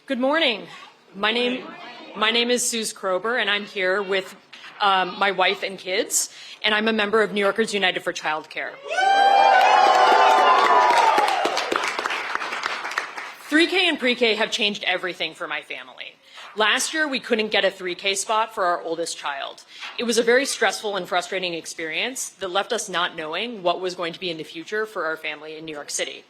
Good morning. My name is Suze Krober, and I'm here with my wife and kids, and I'm a member of New Yorkers United for Childcare. 3K and pre-K have changed everything for my family. Last year, we couldn't get a 3K spot for our oldest child. It was a very stressful and frustrating experience that left us not knowing what was going to be in the future for our family in New York City.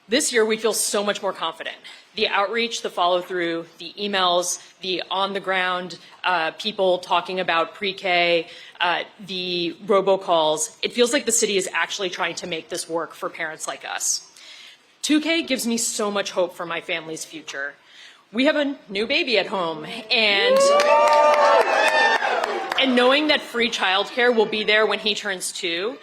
This year, we feel so much more confident. The outreach, the follow-through, the emails, the on-the-ground people talking about pre-K, the robocalls, it feels like the city is actually trying to make this work for parents like us. 2K gives me so much hope for my family's future. We have a new baby at home, and knowing that free childcare will be there when he turns 2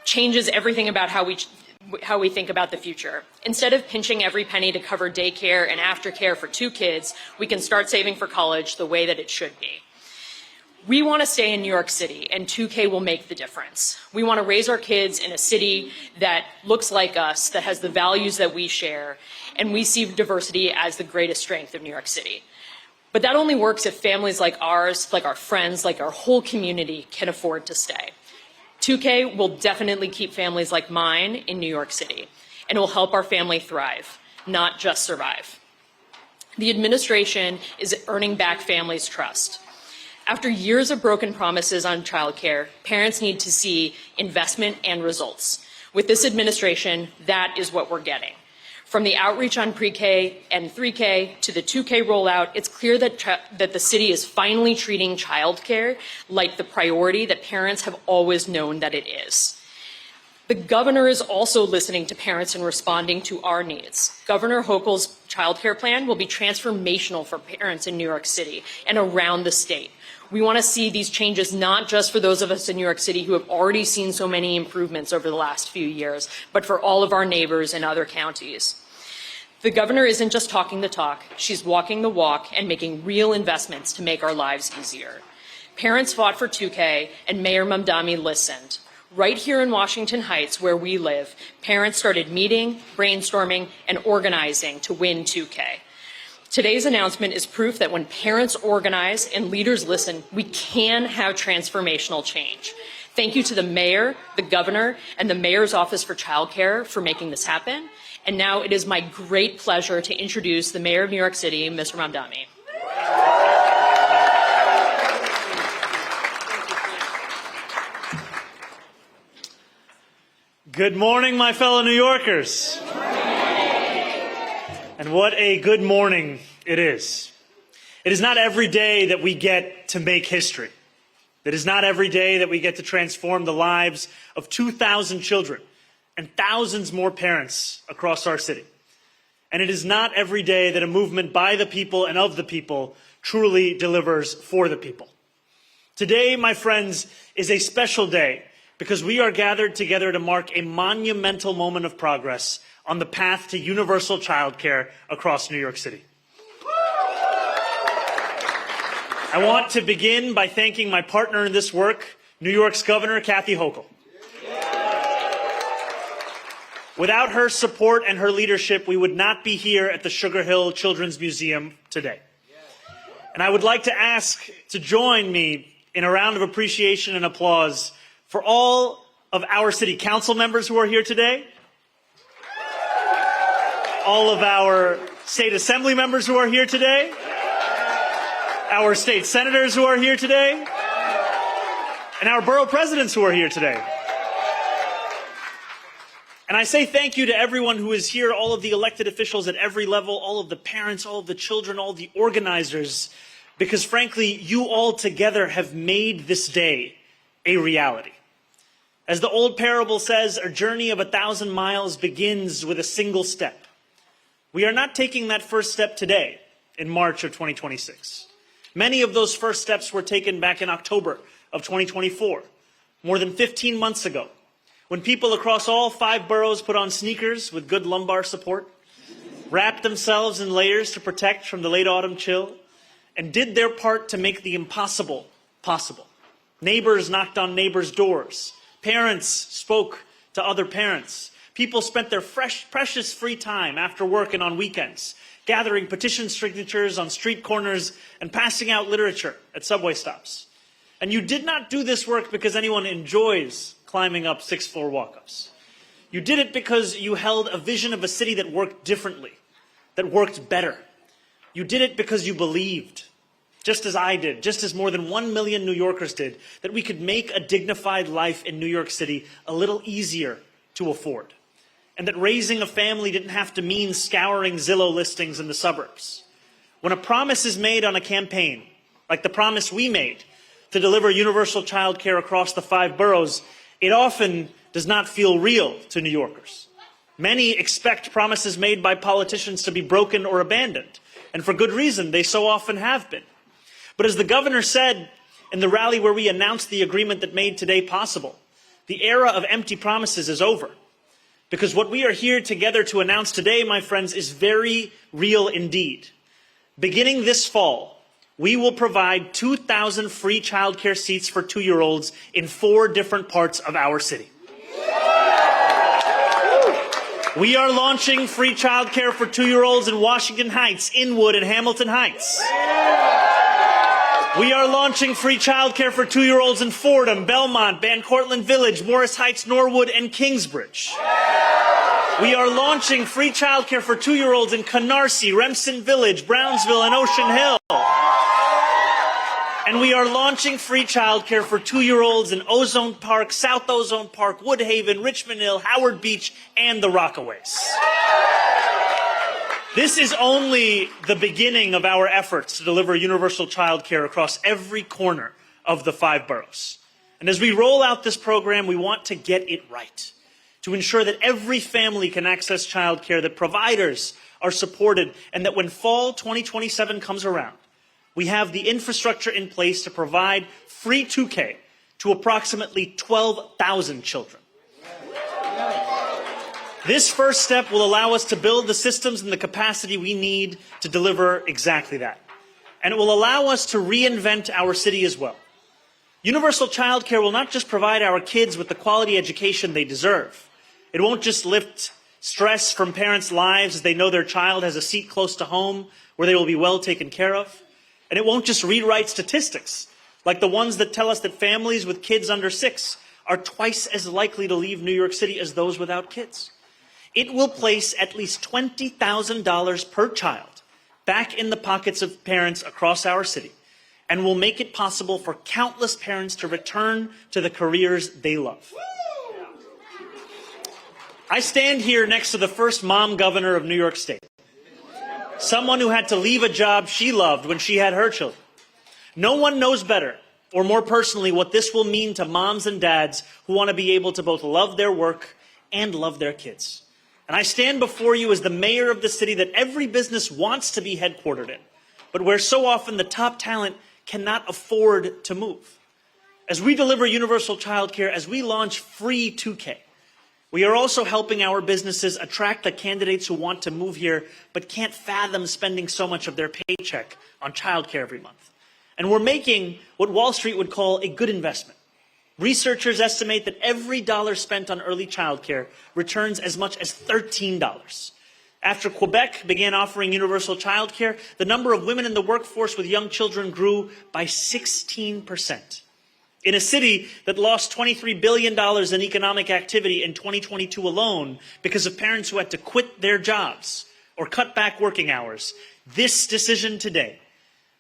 changes everything about how we think about the future. Instead of pinching every penny to cover daycare and aftercare for 2 kids, we can start saving for college the way that it should be. We want to stay in New York City, and 2K will make the difference. We want to raise our kids in a city that looks like us, that has the values that we share, and we see diversity as the greatest strength of New York City. But that only works if families like ours, like our friends, like our whole community can afford to stay. 2K will definitely keep families like mine in New York City, and it will help our family thrive, not just survive. The administration is earning back families' trust. After years of broken promises on childcare, parents need to see investment and results. With this administration, that is what we're getting. From the outreach on pre-K and 3K to the 2K rollout, it's clear that the city is finally treating childcare like the priority that parents have always known that it is. The governor is also listening to parents and responding to our needs. Governor Hochul's childcare plan will be transformational for parents in New York City and around the state. We want to see these changes not just for those of us in New York City who have already seen so many improvements over the last few years, but for all of our neighbors in other counties. The governor isn't just talking the talk, she's walking the walk and making real investments to make our lives easier. Parents fought for 2K, and Mayor Mamdani listened. Right here in Washington Heights, where we live, parents started meeting, brainstorming, and organizing to win 2K. Today's announcement is proof that when parents organize and leaders listen, we can have transformational change. Thank you to the mayor, the governor, and the mayor's office for childcare for making this happen. And now it is my great pleasure to introduce the mayor of New York City, Mr. Mamdani. Good morning, my fellow New Yorkers. And what a good morning it is. It is not every day that we get to make history. It is not every day that we get to transform the lives of 2,000 children and thousands more parents across our city. And it is not every day that a movement by the people and of the people truly delivers for the people. Today, my friends, is a special day because we are gathered together to mark a monumental moment of progress on the path to universal childcare across New York City. I want to begin by thanking my partner in this work, New York's Governor Kathy Hochul. Without her support and her leadership, we would not be here at the Sugar Hill Children's Museum today. And I would like to ask to join me in a round of appreciation and applause for all of our city council members who are here today, all of our state assembly members who are here today, our state senators who are here today, and our borough presidents who are here today. And I say thank you to everyone who is here, all of the elected officials at every level, all of the parents, all of the children, all of the organizers, because frankly, you all together have made this day a reality. As the old parable says, a journey of 1,000 miles begins with a single step. We are not taking that first step today, in March of 2026. Many of those first steps were taken back in October of 2024, more than 15 months ago, when people across all 5 boroughs put on sneakers with good lumbar support, wrapped themselves in layers to protect from the late autumn chill, and did their part to make the impossible possible. Neighbors knocked on neighbors' doors. Parents spoke to other parents. People spent their precious free time after work and on weekends gathering petition signatures on street corners, and passing out literature at subway stops. And you did not do this work because anyone enjoys climbing up sixth-floor walk-ups. You did it because you held a vision of a city that worked differently, that worked better. You did it because you believed, just as I did, just as more than 1 million New Yorkers did, that we could make a dignified life in New York City a little easier to afford. And that raising a family didn't have to mean scouring Zillow listings in the suburbs. When a promise is made on a campaign, like the promise we made to deliver universal childcare across the 5 boroughs, it often does not feel real to New Yorkers. Many expect promises made by politicians to be broken or abandoned, and for good reason, they so often have been. But as the governor said in the rally where we announced the agreement that made today possible, the era of empty promises is over. Because what we are here together to announce today, my friends, is very real indeed. Beginning this fall, we will provide 2,000 free childcare seats for 2-year-olds in 4 different parts of our city. We are launching free childcare for 2-year-olds in Washington Heights, Inwood, and Hamilton Heights. We are launching free childcare for 2-year-olds in Fordham, Belmont, Van Cortlandt Village, Morris Heights, Norwood, and Kingsbridge. We are launching free childcare for 2-year-olds in Canarsie, Remsen Village, Brownsville, and Ocean Hill. And we are launching free childcare for 2-year-olds in Ozone Park, South Ozone Park, Woodhaven, Richmond Hill, Howard Beach, and the Rockaways. This is only the beginning of our efforts to deliver universal childcare across every corner of the 5 boroughs. And as we roll out this program, we want to get it right, to ensure that every family can access childcare, that providers are supported, and that when fall 2027 comes around, we have the infrastructure in place to provide free 2K to approximately 12,000 children. This first step will allow us to build the systems and the capacity we need to deliver exactly that. And it will allow us to reinvent our city as well. Universal childcare will not just provide our kids with the quality education they deserve. It won't just lift stress from parents' lives as they know their child has a seat close to home where they will be well taken care of. And it won't just rewrite statistics, like the ones that tell us that families with kids under 6 are twice as likely to leave New York City as those without kids. It will place at least $20,000 per child back in the pockets of parents across our city, and will make it possible for countless parents to return to the careers they love. I stand here next to the first mom governor of New York State. Someone who had to leave a job she loved when she had her children. No one knows better or more personally what this will mean to moms and dads who want to be able to both love their work and love their kids. And I stand before you as the mayor of the city that every business wants to be headquartered in, but where so often the top talent cannot afford to move. As we deliver universal childcare, as we launch free 2K, we are also helping our businesses attract the candidates who want to move here but can't fathom spending so much of their paycheck on childcare every month. And we're making what Wall Street would call a good investment. Researchers estimate that every dollar spent on early childcare returns as much as $13. After Quebec began offering universal childcare, the number of women in the workforce with young children grew by 16%. In a city that lost $23 billion in economic activity in 2022 alone because of parents who had to quit their jobs or cut back working hours, this decision today,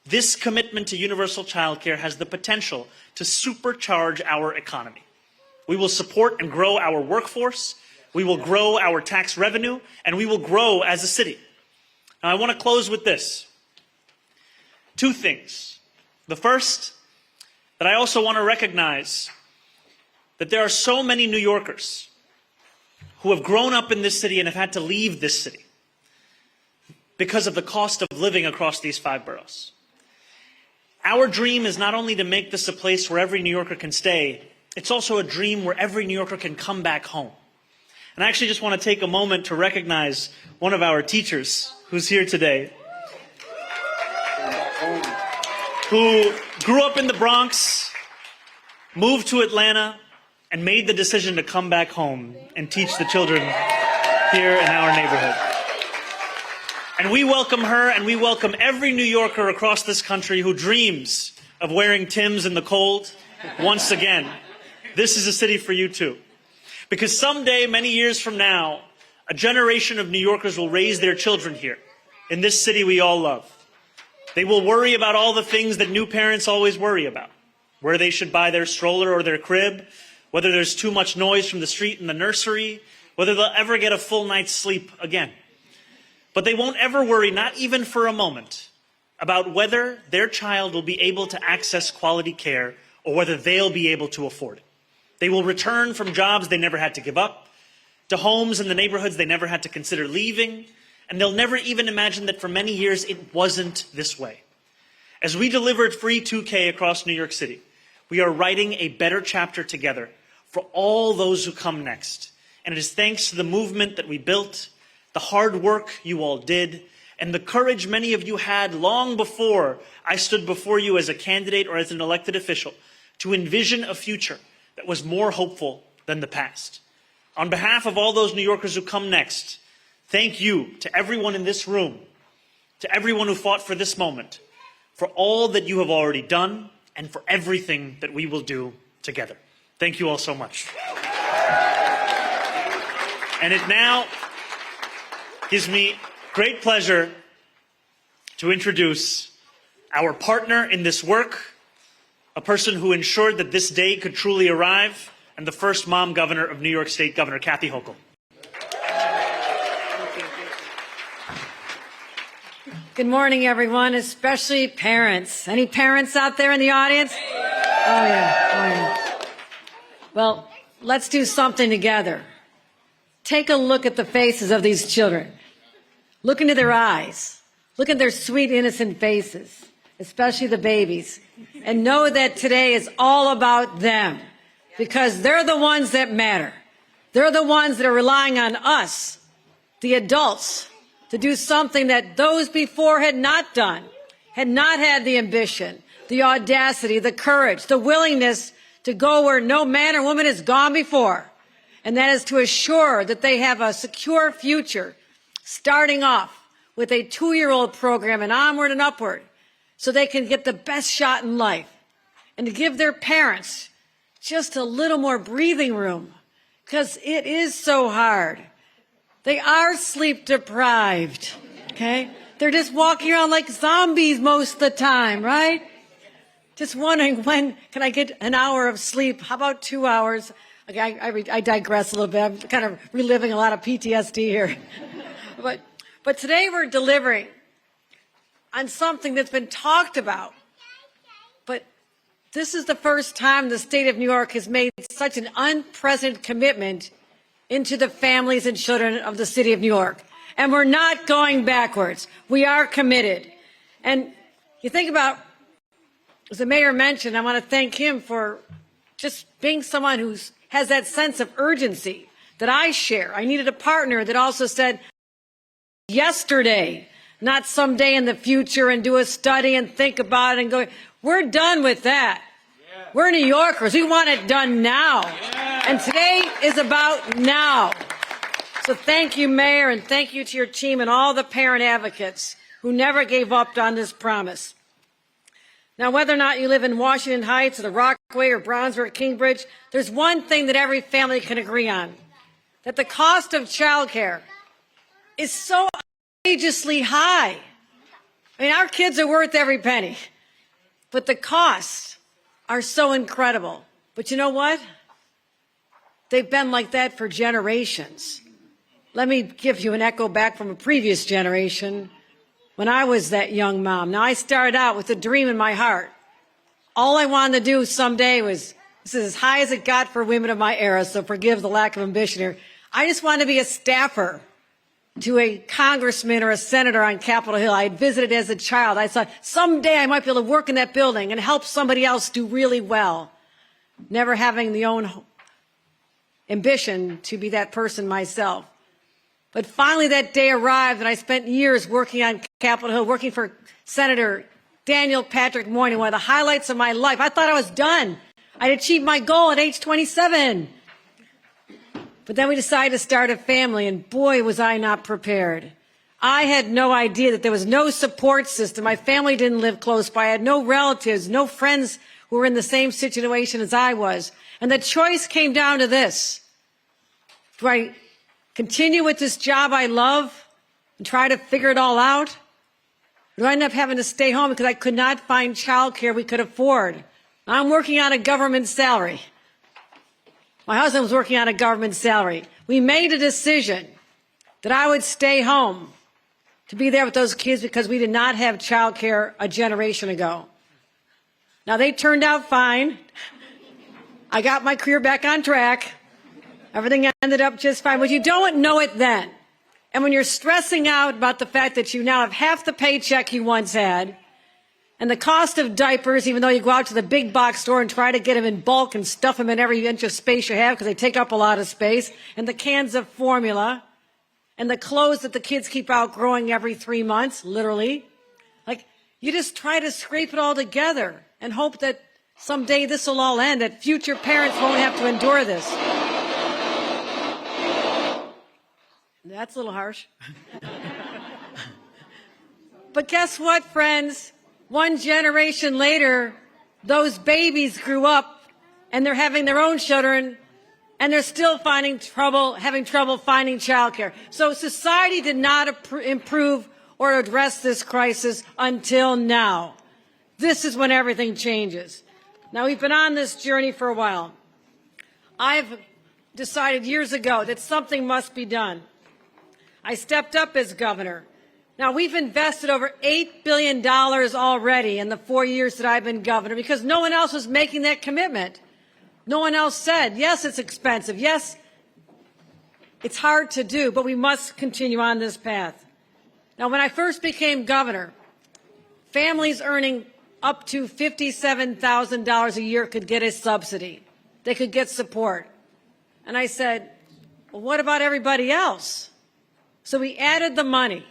this commitment to universal childcare has the potential to supercharge our economy. We will support and grow our workforce, we will grow our tax revenue, and we will grow as a city. Now, I want to close with this. 2 things. The first, that I also want to recognize that there are so many New Yorkers who have grown up in this city and have had to leave this city because of the cost of living across these 5 boroughs. Our dream is not only to make this a place where every New Yorker can stay, it's also a dream where every New Yorker can come back home. And I actually just want to take a moment to recognize one of our teachers who's here today, who grew up in the Bronx, moved to Atlanta, and made the decision to come back home and teach the children here in our neighborhood. And we welcome her, and we welcome every New Yorker across this country who dreams of wearing Timbs in the cold once again. This is a city for you too. Because someday, many years from now, a generation of New Yorkers will raise their children here, in this city we all love. They will worry about all the things that new parents always worry about. Where they should buy their stroller or their crib, whether there's too much noise from the street in the nursery, whether they'll ever get a full night's sleep again. But they won't ever worry, not even for a moment, about whether their child will be able to access quality care or whether they'll be able to afford it. They will return from jobs they never had to give up, to homes in the neighborhoods they never had to consider leaving, and they'll never even imagine that for many years it wasn't this way. As we delivered free 2K across New York City, we are writing a better chapter together for all those who come next. And it is thanks to the movement that we built, the hard work you all did, and the courage many of you had long before I stood before you as a candidate or as an elected official to envision a future that was more hopeful than the past. On behalf of all those New Yorkers who come next, thank you to everyone in this room, to everyone who fought for this moment, for all that you have already done, and for everything that we will do together. Thank you all so much. And it now gives me great pleasure to introduce our partner in this work, a person who ensured that this day could truly arrive, and the first mom governor of New York State, Governor Kathy Hochul. Good morning, everyone, especially parents. Any parents out there in the audience? Oh, yeah. Well, let's do something together. Take a look at the faces of these children. Look into their eyes. Look at their sweet, innocent faces, especially the babies. And know that today is all about them, because they're the ones that matter. They're the ones that are relying on us, the adults, to do something that those before had not done, had not had the ambition, the audacity, the courage, the willingness to go where no man or woman has gone before. And that is to assure that they have a secure future, starting off with a 2-year-old program and onward and upward, so they can get the best shot in life, and to give their parents just a little more breathing room, because it is so hard. They are sleep deprived, okay? They're just walking around like zombies most of the time, right? Just wondering, when can I get an hour of sleep? How about 2 hours? Okay, I digress a little bit. I'm kind of reliving a lot of PTSD here. But today we're delivering on something that's been talked about. But this is the first time the state of New York has made such an unprecedented commitment into the families and children of the city of New York. And we're not going backwards. We are committed. And you think about, as the mayor mentioned, I want to thank him for just being someone who has that sense of urgency that I share. I needed a partner that also said, yesterday, not someday in the future, and do a study and think about it and go, we're done with that. Yeah. We're New Yorkers. We want it done now. Yeah. And today is about now. So thank you, Mayor, and thank you to your team and all the parent advocates who never gave up on this promise. Now, whether or not you live in Washington Heights or the Rockaway or Bronzeville or Kingbridge, there's one thing that every family can agree on, that the cost of childcare is so outrageously high. I mean, our kids are worth every penny, but the costs are so incredible. But you know what? They've been like that for generations. Let me give you an echo back from a previous generation. When I was that young mom, now I started out with a dream in my heart. All I wanted to do someday was, this is as high as it got for women of my era, so forgive the lack of ambition here. I just wanted to be a staffer to a congressman or a senator on Capitol Hill. I had visited as a child. I thought someday I might be able to work in that building and help somebody else do really well, never having the own ambition to be that person myself. But finally that day arrived, and I spent years working on Capitol Hill, working for Senator Daniel Patrick Moynihan, one of the highlights of my life. I thought I was done. I'd achieved my goal at age 27. But then we decided to start a family, and boy, was I not prepared. I had no idea that there was no support system. My family didn't live close by. I had no relatives, no friends who were in the same situation as I was. And the choice came down to this. Do I continue with this job I love and try to figure it all out? Or do I end up having to stay home because I could not find childcare we could afford? I'm working on a government salary. My husband was working on a government salary. We made a decision that I would stay home to be there with those kids because we did not have childcare a generation ago. Now, they turned out fine. I got my career back on track. Everything ended up just fine. But you don't know it then. And when you're stressing out about the fact that you now have half the paycheck you once had, and the cost of diapers, even though you go out to the big box store and try to get them in bulk and stuff them in every inch of space you have because they take up a lot of space, and the cans of formula, and the clothes that the kids keep outgrowing every 3 months, literally. Like, you just try to scrape it all together and hope that someday this will all end, that future parents won't have to endure this. That's a little harsh. But guess what, friends? One generation later, those babies grew up and they're having their own children and they're still having trouble finding childcare. So society did not improve or address this crisis until now. This is when everything changes. Now, we've been on this journey for a while. I've decided years ago that something must be done. I stepped up as governor. Now, we've invested over $8 billion already in the 4 years that I've been governor because no one else was making that commitment. No one else said, yes, it's expensive. Yes, it's hard to do, but we must continue on this path. Now, when I first became governor, families earning up to $57,000 a year could get a subsidy. They could get support. And I said, well, what about everybody else? So we added the money.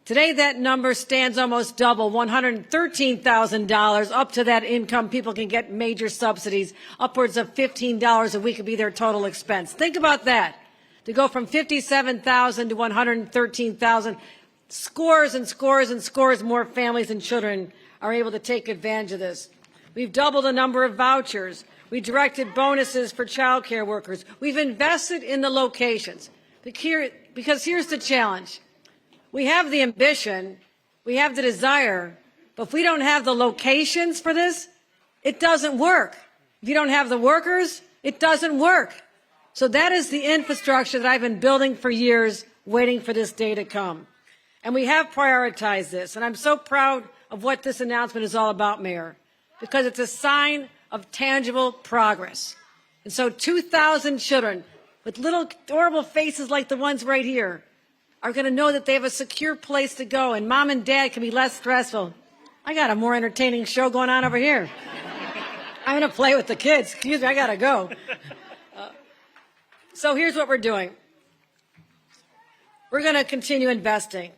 Today, that number stands almost double, $113,000. Up to that income, people can get major subsidies. Upwards of $15 a week would be their total expense. Think about that. To go from $57,000 to $113,000, scores and scores and scores more families and children are able to take advantage of this. We've doubled the number of vouchers. We directed bonuses for child care workers. We've invested in the locations. Because here's the challenge. We have the ambition, we have the desire, but if we don't have the locations for this, it doesn't work. If you don't have the workers, it doesn't work. So that is the infrastructure that I've been building for years, waiting for this day to come. And we have prioritized this, and I'm so proud of what this announcement is all about, Mayor, because it's a sign of tangible progress. And so 2,000 children with little adorable faces like the ones right here are going to know that they have a secure place to go, and mom and dad can be less stressful. I got a more entertaining show going on over here. I'm going to play with the kids. Excuse me, I got to go. So here's what we're doing. We're going to continue investing.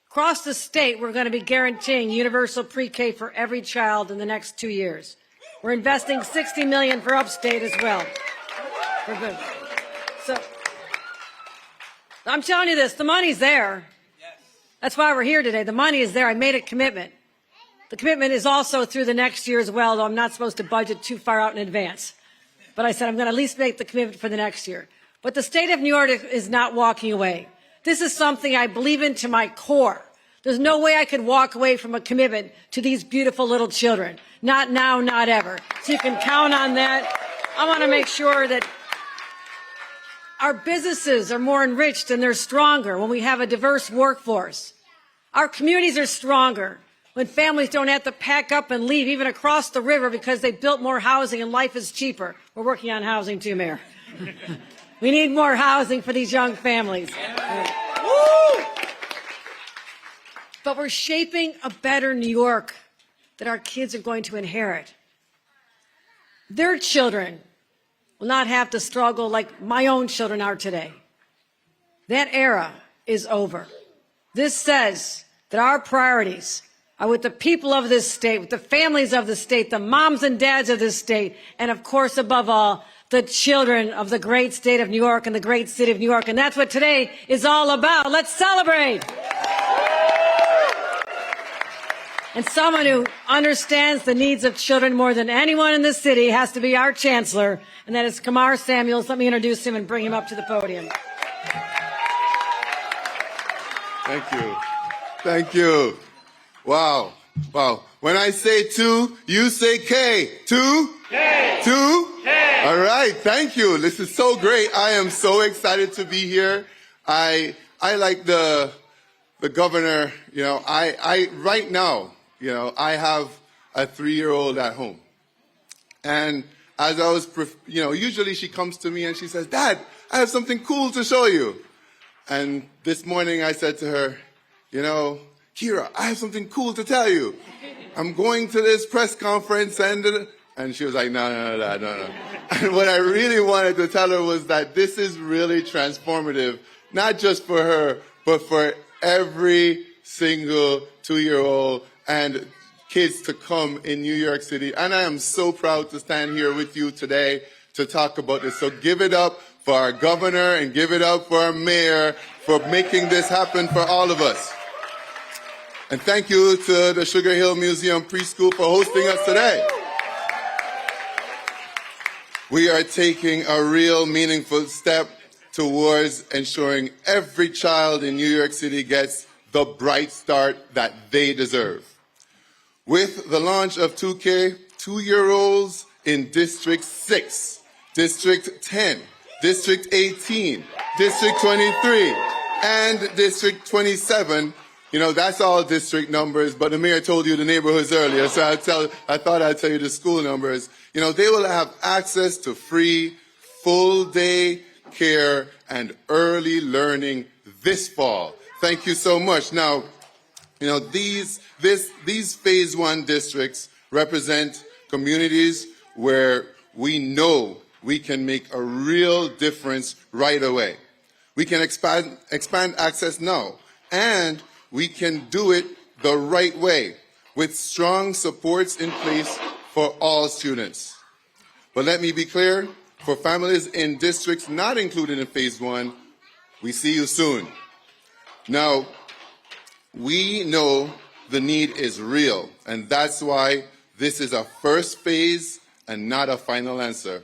Across the state, we're going to be guaranteeing universal pre-K for every child in the next 2 years. We're investing $60 million for upstate as well. We're good. So I'm telling you this, the money's there. That's why we're here today. The money is there. I made a commitment. The commitment is also through the next year as well, though I'm not supposed to budget too far out in advance. But I said I'm going to at least make the commitment for the next year. But the state of New York is not walking away. This is something I believe in to my core. There's no way I could walk away from a commitment to these beautiful little children. Not now, not ever. So you can count on that. I want to make sure that our businesses are more enriched and they're stronger when we have a diverse workforce. Our communities are stronger when families don't have to pack up and leave even across the river because they built more housing and life is cheaper. We're working on housing too, Mayor. We need more housing for these young families. But we're shaping a better New York that our kids are going to inherit. Their children will not have to struggle like my own children are today. That era is over. This says that our priorities are with the people of this state, with the families of the state, the moms and dads of this state, and of course, above all, the children of the great state of New York and the great city of New York. And that's what today is all about. Let's celebrate. And someone who understands the needs of children more than anyone in this city has to be our Chancellor, and that is Kamar Samuels. Let me introduce him and bring him up to the podium. Thank you. Thank you. Wow. Wow. When I say two, you say K. Two? K. Two? K. All right. Thank you. This is so great. I am so excited to be here. I like the governor, I right now, I have a 3-year-old at home. And as I was, usually she comes to me and she says, Dad, I have something cool to show you. And this morning I said to her, Kira, I have something cool to tell you. I'm going to this press conference and she was like, no. And what I really wanted to tell her was that this is really transformative, not just for her, but for every single 2-year-old and kids to come in New York City. And I am so proud to stand here with you today to talk about this. So give it up for our governor and give it up for our mayor for making this happen for all of us. And thank you to the Sugar Hill Museum Preschool for hosting us today. We are taking a real meaningful step towards ensuring every child in New York City gets the bright start that they deserve. With the launch of 2K, 2-year-olds in District 6, District 10, District 18, District 23, and District 27, that's all district numbers, but the mayor told you the neighborhoods earlier, so I thought I'd tell you the school numbers. They will have access to free, full-day care and early learning this fall. Thank you so much. Now, these Phase 1 districts represent communities where we know we can make a real difference right away. We can expand access now, and we can do it the right way with strong supports in place for all students. But let me be clear, for families in districts not included in Phase 1, we see you soon. Now, we know the need is real, and that's why this is a first phase and not a final answer.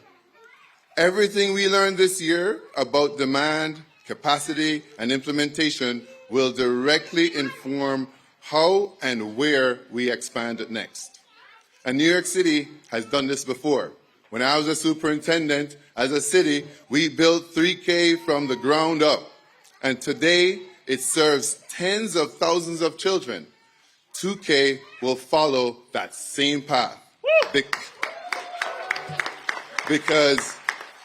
Everything we learned this year about demand, capacity, and implementation will directly inform how and where we expand next. And New York City has done this before. When I was a superintendent, as a city, we built 3K from the ground up. And today, it serves tens of thousands of children. 2K will follow that same path. Because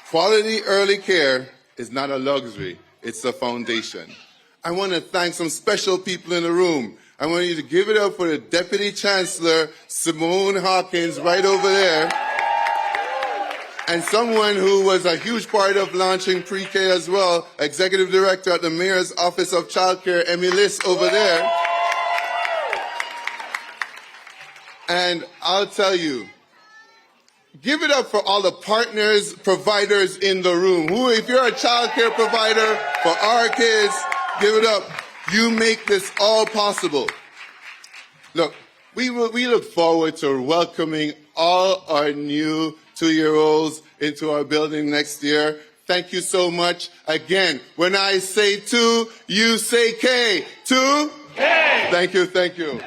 quality early care is not a luxury, it's a foundation. I want to thank some special people in the room. I want you to give it up for the Deputy Chancellor, Simone Hawkins, right over there. And someone who was a huge part of launching pre-K as well, Executive Director at the Mayor's Office of Childcare, Emmy Liss, over there. And I'll tell you, give it up for all the partners, providers in the room. If you're a childcare provider for our kids, give it up. You make this all possible. Look, we look forward to welcoming all our new 2-year-olds into our building next year. Thank you so much. Again, when I say 2, you say K. 2? K. Thank you.